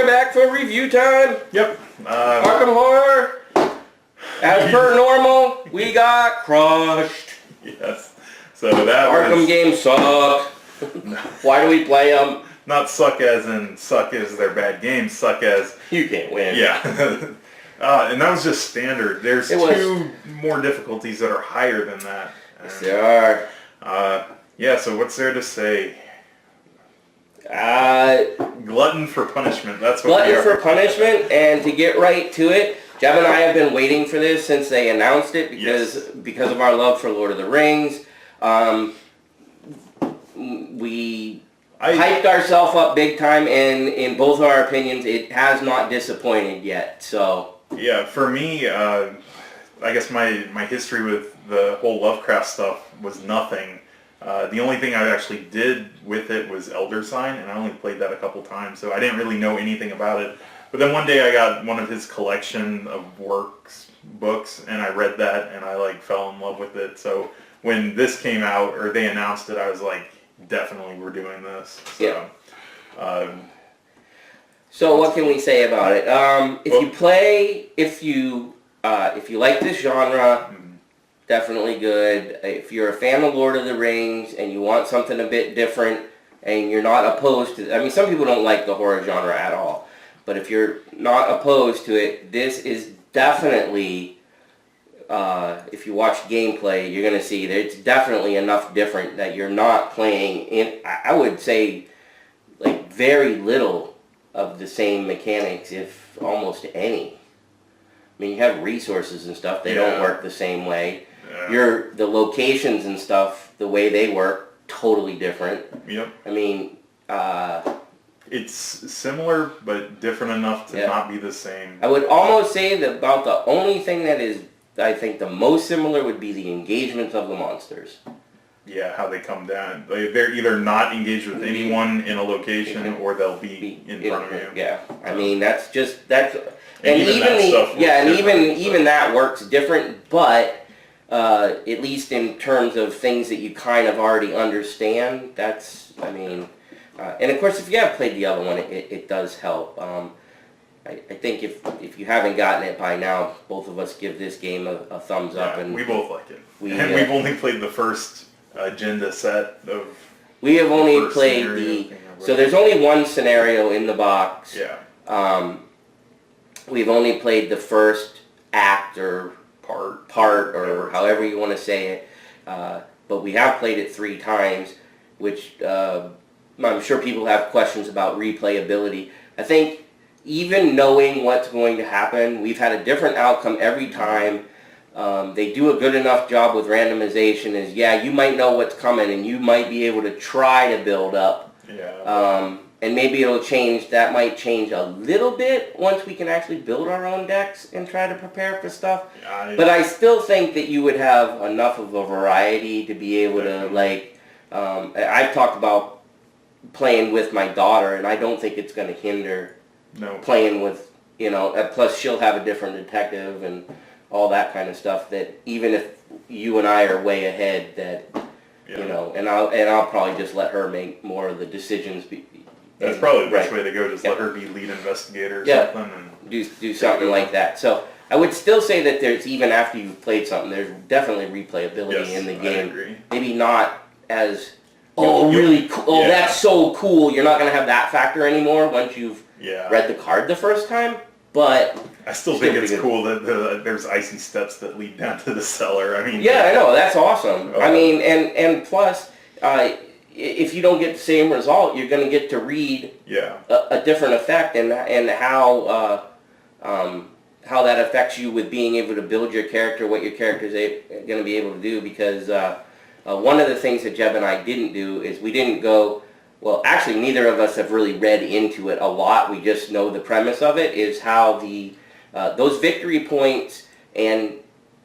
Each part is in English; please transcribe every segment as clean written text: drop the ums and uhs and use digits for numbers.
we're back for review time. Yep. Arkham Horror. As per normal, we got crushed. Yes. So that Arkham games suck. Why do we play them? Not suck as in suck as they're bad games. Suck as you can't win. Yeah. And that was just standard. There's two more difficulties that are higher than that. Yes, there are. Yeah. So what's there to say? Glutton for punishment. That's what glutton for punishment, and to get right to it, Jeb and I have been waiting for this since they announced it because of our love for Lord of the Rings. We hyped ourselves up big time, and in both of our opinions, it has not disappointed yet. So yeah, for me, I guess my history with the whole Lovecraft stuff was nothing. The only thing I actually did with it was Elder Sign, and I only played that a couple times, so I didn't really know anything about it. But then one day I got one of his collection of books, and I read that, and I fell in love with it. So when this came out, or they announced it, I was like, definitely we're doing this. So, yeah. So what can we say about it? If you like this genre, definitely good. If you're a fan of Lord of the Rings and you want something a bit different and you're not opposed to, I mean, some people don't like the horror genre at all, but if you're not opposed to it, this is definitely, if you watch gameplay, you're going to see that it's definitely enough different that you're not playing in, I would say, very little of the same mechanics, if almost any. I mean, you have resources and stuff, they don't work the same way. Yeah. The locations and stuff, the way they work, totally different. Yep. I mean, it's similar, but different enough to not be the same. I would almost say that about the only thing that is, I think, the most similar would be the engagement of the monsters. Yeah, how they come down. They're either not engaged with anyone in a location, or they'll be in front of you. Yeah, I mean, that's. And even that works different, but at least in terms of things that you kind of already understand, that's, I mean, and of course if you have played the other one, it does help. I think if you haven't gotten it by now, both of us give this game a thumbs up. And we both like it. And we've only played the first agenda set of... We have only played so there's only one scenario in the box. Yeah. We've only played the first act or part or however you want to say it, but we have played it 3 times, which I'm sure people have questions about replayability. I think even knowing what's going to happen, we've had a different outcome every time. They do a good enough job with randomization as, you might know what's coming and you might be able to try to build up. Yeah. And maybe it'll change, that might change a little bit once we can actually build our own decks and try to prepare for stuff. But I still think that you would have enough of a variety to be able to, I've talked about playing with my daughter, and I don't think it's going to hinder playing with, plus she'll have a different detective and all that kind of stuff, that even if you and I are way ahead, that, and I'll probably just let her make more of the decisions. That's probably the best way to go, just let her be lead investigator or something. And do something like that. So I would still say that there's, even after you've played something, there's definitely replayability in the game. I agree. Maybe not as, really cool, that's so cool. You're not going to have that factor anymore once you've read the card the first time. But I still think it's cool that there's icy steps that lead down to the cellar. I mean, I know, that's awesome. I mean, and plus, if you don't get the same result, you're going to get to read a different effect and how that affects you with being able to build your character, what your character is going to be able to do. Because one of the things that Jeb and I didn't do is we didn't go, well, actually neither of us have really read into it a lot. We just know the premise of it is how those victory points, and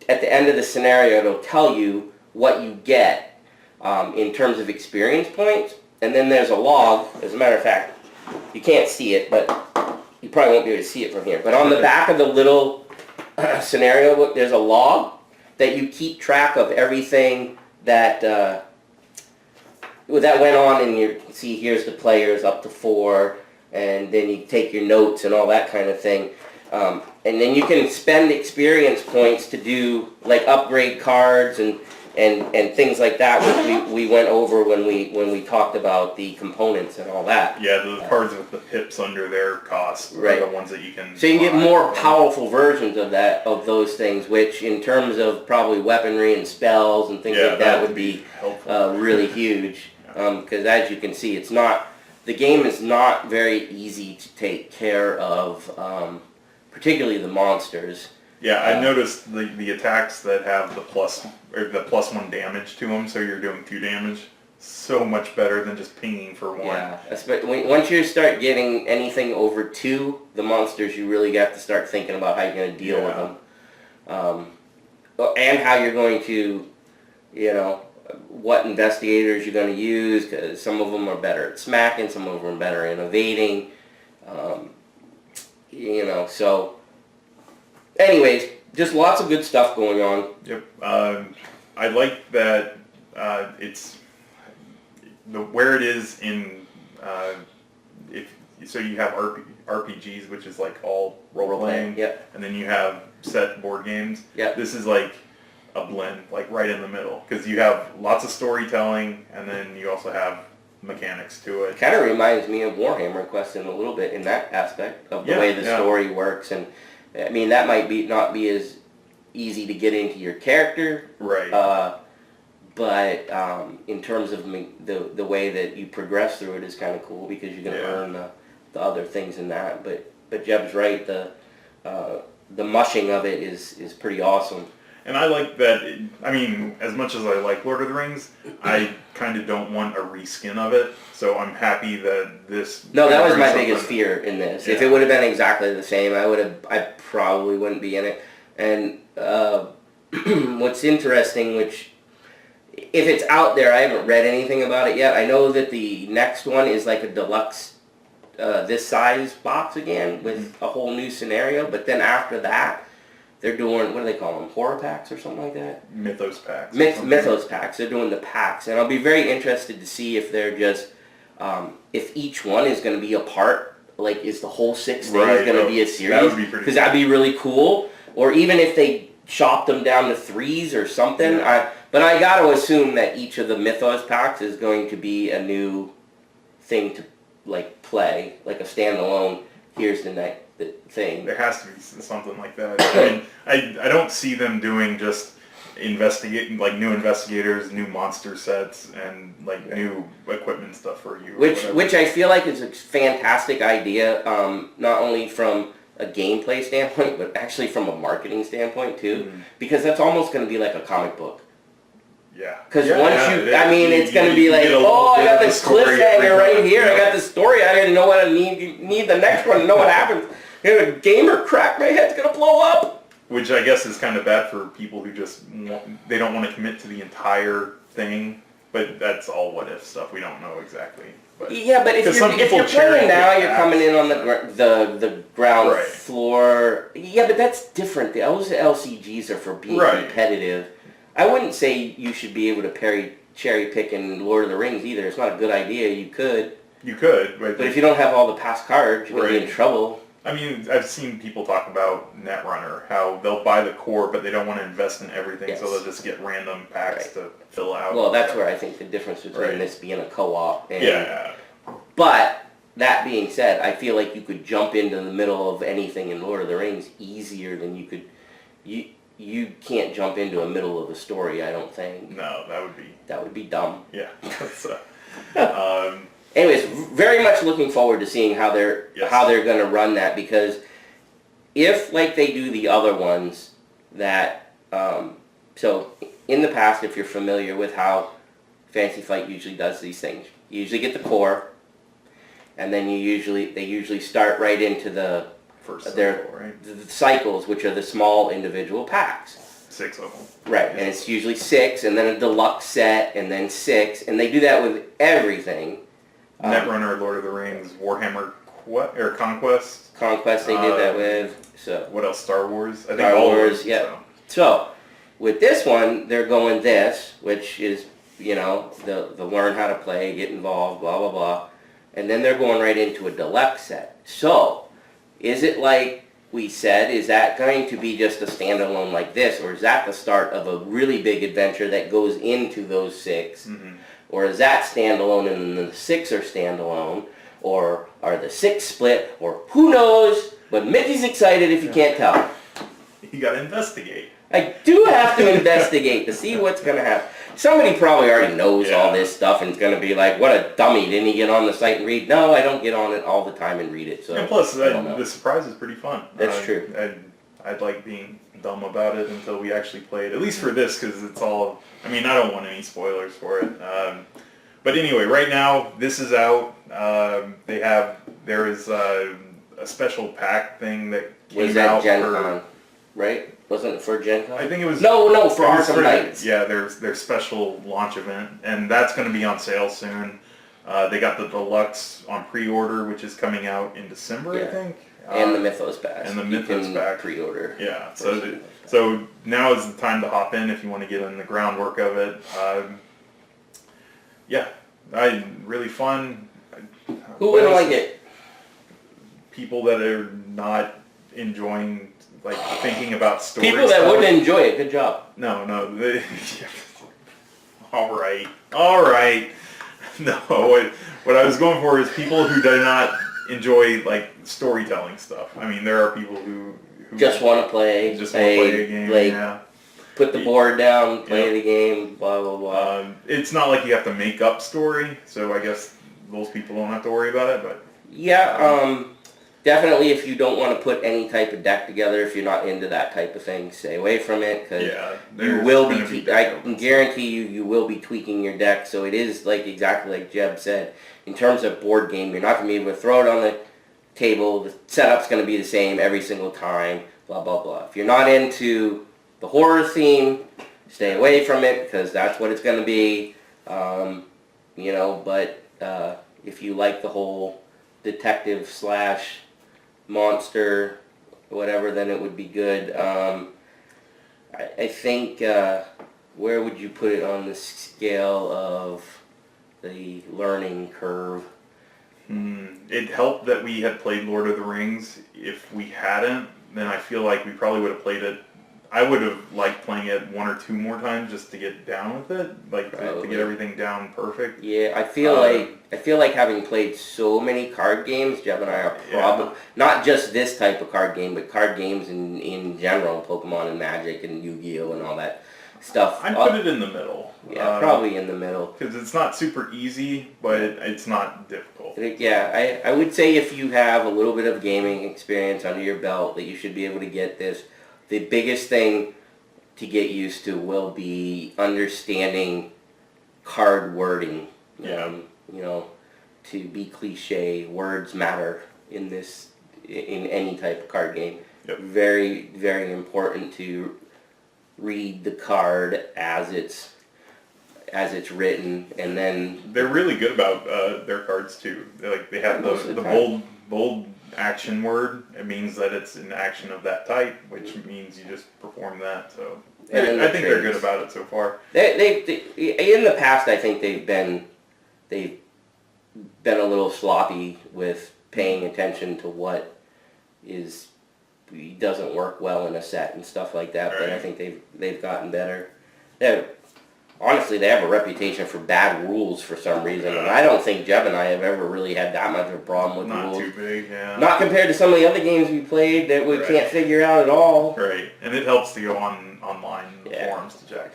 at the end of the scenario it'll tell you what you get in terms of experience points, and then there's a log. As a matter of fact, you can't see it, but you probably won't be able to see it from here. But on the back of the little scenario book, there's a log that you keep track of everything that went on, and you see here's the players up to 4. and then you take your notes and all that kind of thing. And then you can spend experience points to do like upgrade cards and things like that, which we went over when we talked about the components and all that. Yeah, the cards with the pips under their cost are the ones that you can. So you can get more powerful versions of those things, which in terms of probably weaponry and spells and things like that would be really huge. Because as you can see, the game is not very easy to take care of, particularly the monsters. Yeah, I noticed the attacks that have the +1 damage to them, so you're doing 2 damage, so much better than just pinging for 1. Yeah, once you start getting anything over 2, the monsters, you really have to start thinking about how you're going to deal with them. And how you're going to, what investigators you're going to use, because some of them are better at smacking, some of them are better at evading, so... Anyways, just lots of good stuff going on. Yep. I like that it's where it is in so you have RPGs, which is like all role playing. Yep. And then you have set board games. Yep. This is like a blend, like right in the middle, because you have lots of storytelling, and then you also have mechanics to it. Kind of reminds me of Warhammer Quest in a little bit in that aspect of the way the story works. And I mean, that might not be as easy to get into your character, right? But in terms of the way that you progress through it is kind of cool, because you're going to earn the other things in that. But Jeb's right, the mushing of it is pretty awesome. And I like that. I mean, as much as I like Lord of the Rings, I kind of don't want a reskin of it. So I'm happy that this. No, that was my biggest fear in this. Yeah. If it would have been exactly the same, I probably wouldn't be in it. And what's interesting, which if it's out there, I haven't read anything about it yet. I know that the next one is like a deluxe, this size box again with a whole new scenario. But then after that, they're doing, what do they call them, horror packs or something like that? Mythos packs. Mythos packs. They're doing the packs. And I'll be very interested to see if they're just, if each one is going to be a part, like is the whole 6 things going to be a series? That would be pretty cool. Because that'd be really cool. Or even if they chopped them down to 3s or something. Yeah. But I got to assume that each of the Mythos packs is going to be a new thing to like play, like a standalone, here's the next thing. There has to be something like that. I mean, I don't see them doing just new investigators, new monster sets, and like new equipment stuff for you. Which I feel like is a fantastic idea, not only from a gameplay standpoint, but actually from a marketing standpoint too, because that's almost going to be like a comic book. Yeah. Because it's going to be like, I got this cliffhanger right here. I got this story. I didn't know what I need the next one to know what happens. A gamer crack, my head's going to blow up. Which I guess is kind of bad for people who they don't want to commit to the entire thing. But that's all what if stuff. We don't know exactly. But yeah, but if you're playing now, you're coming in on the ground floor. Yeah, but that's different. Those LCGs are for being competitive. I wouldn't say you should be able to cherry pick in Lord of the Rings either. It's not a good idea. You could. But if you don't have all the past cards, you're going to be in trouble. I mean, I've seen people talk about Netrunner, how they'll buy the core, but they don't want to invest in everything, so they'll just get random packs to fill out. Well, that's where I think the difference between this being a co-op and... Yeah. But, that being said, I feel like you could jump into the middle of anything in Lord of the Rings easier than you could... You can't jump into the middle of a story, I don't think. No, that would be dumb. Yeah. Anyways, very much looking forward to seeing how they're going to run that, because if, like they do the other ones, that so in the past, if you're familiar with how Fantasy Flight usually does these things, you usually get the core, and then they usually start right into the cycles, which are the small individual packs. 6 of them. Right, and it's usually 6, and then a deluxe set, and then 6, and they do that with everything. Netrunner, Lord of the Rings, Warhammer Conquest. Conquest they did that with. So what else? Star Wars. I think Star Wars. Yeah. So with this one, they're going this, which is the learn how to play, get involved, blah blah blah. and then they're going right into a deluxe set. So, is it like we said, is that going to be just a standalone like this, or is that the start of a really big adventure that goes into those 6? Mm-hmm. Or is that standalone and then the 6 are standalone? Or are the 6 split? Or who knows? But Mickey's excited if you can't tell. You gotta investigate. I do have to investigate to see what's going to happen. Somebody probably already knows all this stuff and is going to be like, what a dummy, didn't he get on the site and read? No, I don't get on it all the time and read it. So. And plus, the surprise is pretty fun. That's true. I'd like being dumb about it until we actually play it, at least for this, because it's all, I mean, I don't want any spoilers for it. But anyway, right now, this is out. There is a special pack thing that came out Gen Con, right? Wasn't it for Gen Con? I think it was... No, for Arkham Knights. Yeah, their special launch event, and that's going to be on sale soon. They got the Deluxe on pre-order, which is coming out in December, I think. And the Mythos pack. And the Mythos pack. Pre-order. Yeah, so now is the time to hop in if you want to get in the groundwork of it. Really fun. Who wouldn't like it? People that are not enjoying, like, thinking about stories. People that wouldn't enjoy it. Good job. No. All right. No, what I was going for is people who do not enjoy, like, storytelling stuff. I mean, there are people who just want to play. Just want to play a game. Like, put the board down, play the game, blah blah blah. It's not like you have to make up story, so I guess those people don't have to worry about it. But definitely, if you don't want to put any type of deck together, if you're not into that type of thing, stay away from it, because you will be. I can guarantee you will be tweaking your deck. So it is exactly like Jeb said. In terms of board game, you're not going to be able to throw it on the table. The setup's going to be the same every single time. Blah blah blah. If you're not into the horror theme, stay away from it, because that's what it's going to be. But if you like the whole detective / monster, whatever, then it would be good. I think, where would you put it on the scale of the learning curve? It helped that we had played Lord of the Rings. If we hadn't, then I feel like we probably would have played it. I would have liked playing it 1 or 2 more times just to get down with it, to get everything down perfect. Yeah, I feel like having played so many card games, Jeb and I are probably not just this type of card game, but card games in general, Pokemon and Magic and Yu-Gi-Oh and all that stuff. I'd put it in the middle. Yeah, probably in the middle. Because it's not super easy, but it's not difficult. Yeah, I would say if you have a little bit of gaming experience under your belt, that you should be able to get this. The biggest thing to get used to will be understanding card wording. To be cliche, words matter in any type of card game. Yep. Very, very important to read the card as it's written, and then they're really good about their cards too. They have the bold action word. It means that it's an action of that type, which means you just perform that. So I think they're good about it so far. They in the past, I think they've been a little sloppy with paying attention to what doesn't work well in a set and stuff like that. Right. But I think they've gotten better. Honestly, they have a reputation for bad rules for some reason, and I don't think Jeb and I have ever really had that much of a problem with rules. Not too big, yeah. Not compared to some of the other games we played that we can't figure out at all. Right, and it helps to go online forums to check.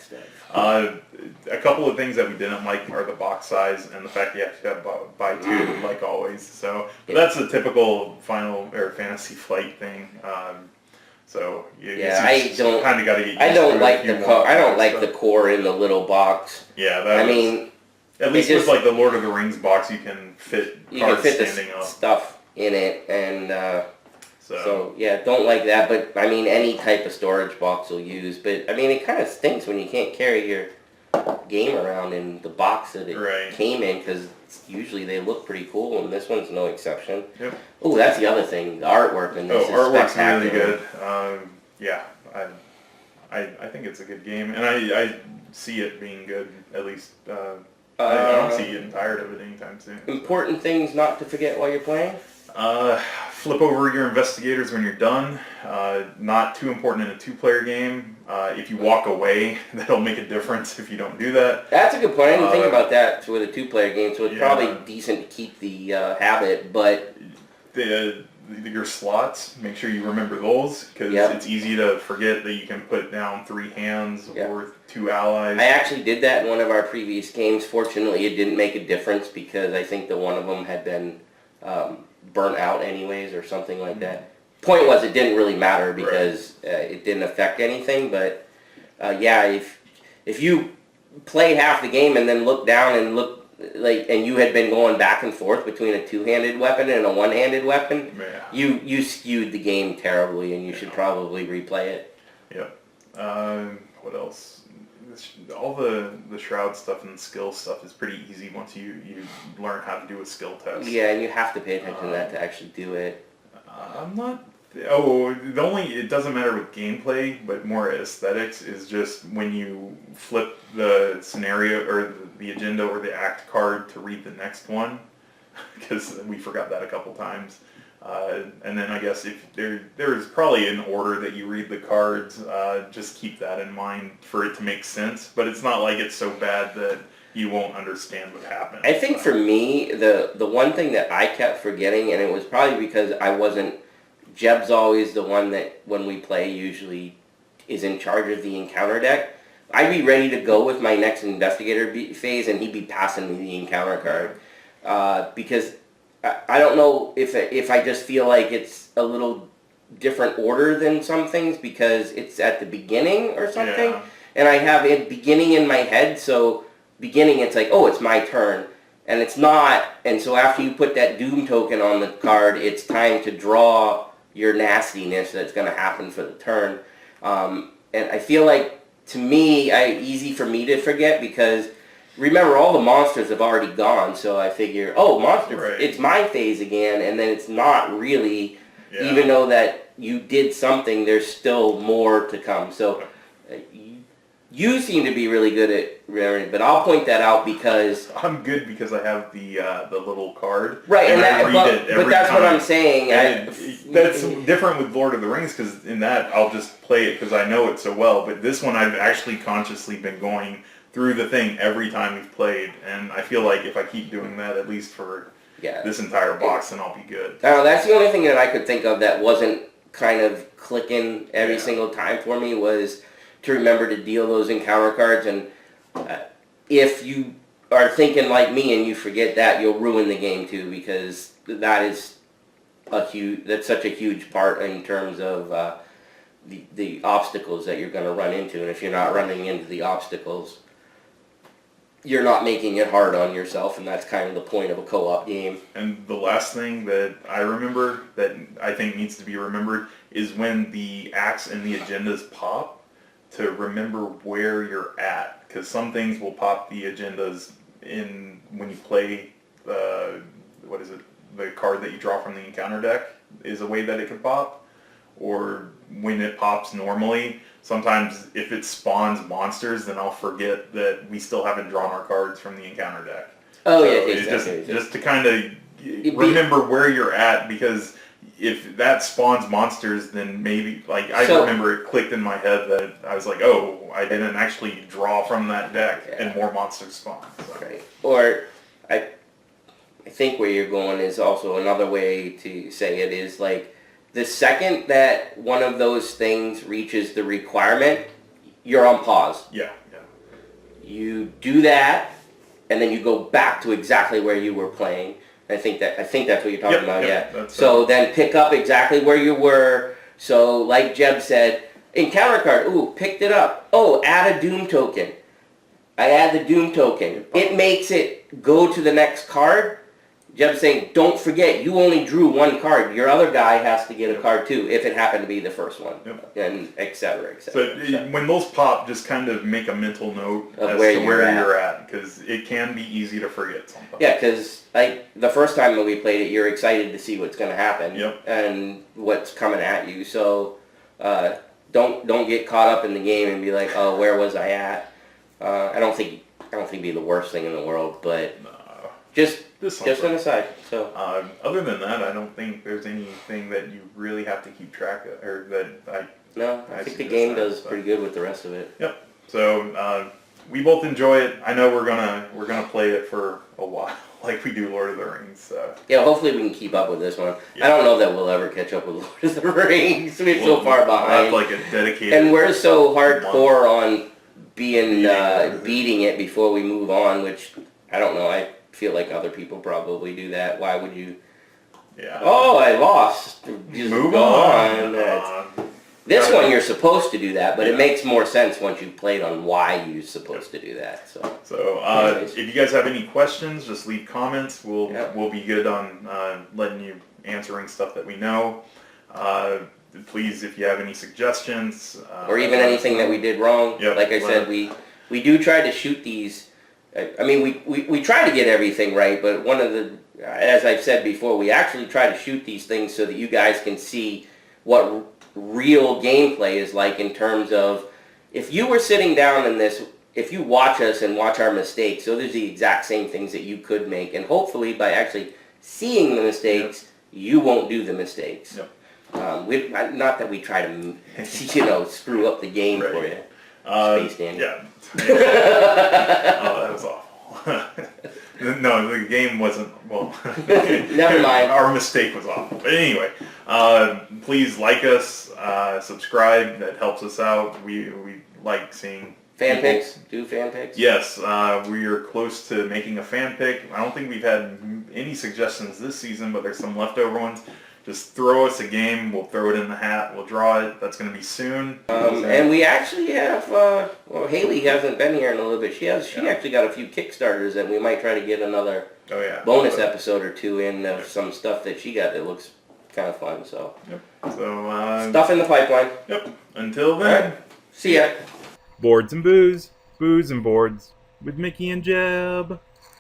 A couple of things that we didn't like are the box size and the fact that you have to buy 2, like always. So that's a typical Final or Fantasy Flight thing. So I don't kind of got to get. I don't like the core in the little box. Yeah, at least with the Lord of the Rings box, you can fit cards standing up, stuff in it, and so don't like that. But I mean, any type of storage box will use. But I mean, it kind of stinks when you can't carry your game around in the box that it came in, because usually they look pretty cool, and this one's no exception. Yep. Oh, that's the other thing. The artwork in this is spectacular. Really good. I think it's a good game, and I see it being good, at least I don't see you getting tired of it anytime soon. Important things not to forget while you're playing? Flip over your investigators when you're done. Not too important in a 2-player game. If you walk away, that'll make a difference if you don't do that. That's a good point. I didn't think about that with a 2-player game, so it's probably decent to keep the habit, but... Your slots, make sure you remember those, because it's easy to forget that you can put down 3 hands or 2 allies. I actually did that in one of our previous games. Fortunately, it didn't make a difference because I think that one of them had been burnt out anyways or something like that. Point was, it didn't really matter because it didn't affect anything, but if you play half the game and then look down and look and you had been going back and forth between a 2-handed weapon and a 1-handed weapon, you skewed the game terribly, and you should probably replay it. Yep. What else? All the shroud stuff and skill stuff is pretty easy once you learn how to do a skill test. Yeah, and you have to pay attention to that to actually do it. I'm not... it doesn't matter with gameplay, but more aesthetics is just when you flip the scenario or the agenda or the act card to read the next one, because we forgot that a couple times. And then I guess if there's probably an order that you read the cards, just keep that in mind for it to make sense. But it's not like it's so bad that you won't understand what happened. I think for me, the one thing that I kept forgetting, and it was probably because I wasn't... Jeb's always the one that, when we play, usually is in charge of the encounter deck. I'd be ready to go with my next investigator phase, and he'd be passing me the encounter card. Because I don't know if I just feel like it's a little different order than some things because it's at the beginning or something. Yeah. And I have it beginning in my head, so beginning it's like, oh, it's my turn. And it's not, and so after you put that Doom token on the card, it's time to draw your nastiness that's going to happen for the turn. And I feel like, to me, easy for me to forget because, remember, all the monsters have already gone, so I figure, oh, monster, it's my phase again, and then it's not really, even though that you did something, there's still more to come. So you seem to be really good at remembering, but I'll point that out because... I'm good because I have the little card. Right, and I read it every but that's time. what I'm saying. That's different with Lord of the Rings because in that I'll just play it because I know it so well. But this one I've actually consciously been going through the thing every time we've played. And I feel like if I keep doing that, at least for this entire box, then I'll be good. That's the only thing that I could think of that wasn't kind of clicking every single time for me was... to remember to deal those encounter cards, and if you are thinking like me and you forget that, you'll ruin the game too, because that's such a huge part in terms of the obstacles that you're going to run into, and if you're not running into the obstacles, you're not making it hard on yourself, and that's kind of the point of a co-op game. And the last thing that I remember that I think needs to be remembered is when the acts and the agendas pop, to remember where you're at, because some things will pop the agendas in when you play the card that you draw from the encounter deck is a way that it can pop, or when it pops normally. Sometimes if it spawns monsters, then I'll forget that we still haven't drawn our cards from the encounter deck. Oh, so yeah, exactly. Just to kind of remember where you're at, because if that spawns monsters, then maybe, I remember it clicked in my head that I was like, oh, I didn't actually draw from that deck, and more monsters spawn. So. Right. Or, I think where you're going is also another way to say it is, the second that one of those things reaches the requirement, you're on pause. Yeah. You do that, and then you go back to exactly where you were playing. I think that's what you're talking about, yeah. So then pick up exactly where you were. So like Jeb said, encounter card, ooh, picked it up. Oh, add a Doom token. I add the Doom token. It makes it go to the next card. Jeb's saying, don't forget, you only drew one card. Your other guy has to get a card too, if it happened to be the first one, and et cetera, et cetera. So when those pop, just kind of make a mental note as to where you're at, because it can be easy to forget sometimes. Yeah, because the first time that we played it, you're excited to see what's going to happen and what's coming at you. So don't get caught up in the game and be like, oh, where was I at? I don't think it'd be the worst thing in the world, but just an aside. So other than that, I don't think there's anything that you really have to keep track of, or that I think the game does pretty good with the rest of it. Yep. So we both enjoy it. I know we're gonna play it for a while, like we do Lord of the Rings. Yeah, hopefully we can keep up with this one. Yeah. I don't know that we'll ever catch up with Lord of the Rings. We're so far behind. Like a dedicated. And we're so hardcore on beating it before we move on, which I don't know. I feel like other people probably do that. Why would you? Yeah. Oh, I lost. Just move on. This one you're supposed to do that, but it makes more sense once you've played on why you're supposed to do that. So if you guys have any questions, just leave comments. We'll be good on letting you answering stuff that we know. Please, if you have any suggestions or even anything that we did wrong, like I said, we do try to shoot these. I mean, we try to get everything right, but one of the, as I've said before, we actually try to shoot these things so that you guys can see what real gameplay is like in terms of, if you were sitting down in this, if you watch us and watch our mistakes, so there's the exact same things that you could make, and hopefully by actually seeing the mistakes, you won't do the mistakes. Not that we try to, screw up the game for you. Space Dandy. Yeah. Oh, that was awful. No, the game wasn't, well, never mind. Our mistake was awful. But anyway, please like us, subscribe, that helps us out. We like seeing fan picks. Do fan picks? Yes, we are close to making a fan pick. I don't think we've had any suggestions this season, but there's some leftover ones. Just throw us a game, we'll throw it in the hat, we'll draw it. That's going to be soon. And we actually have, Haley hasn't been here in a little bit. She actually got a few Kickstarters, and we might try to get another bonus episode or two in of some stuff that she got that looks kind of fun. So, stuff in the pipeline. Yep. Until then. Right. See ya. Boards and booze, booze and boards with Mickey and Jeb.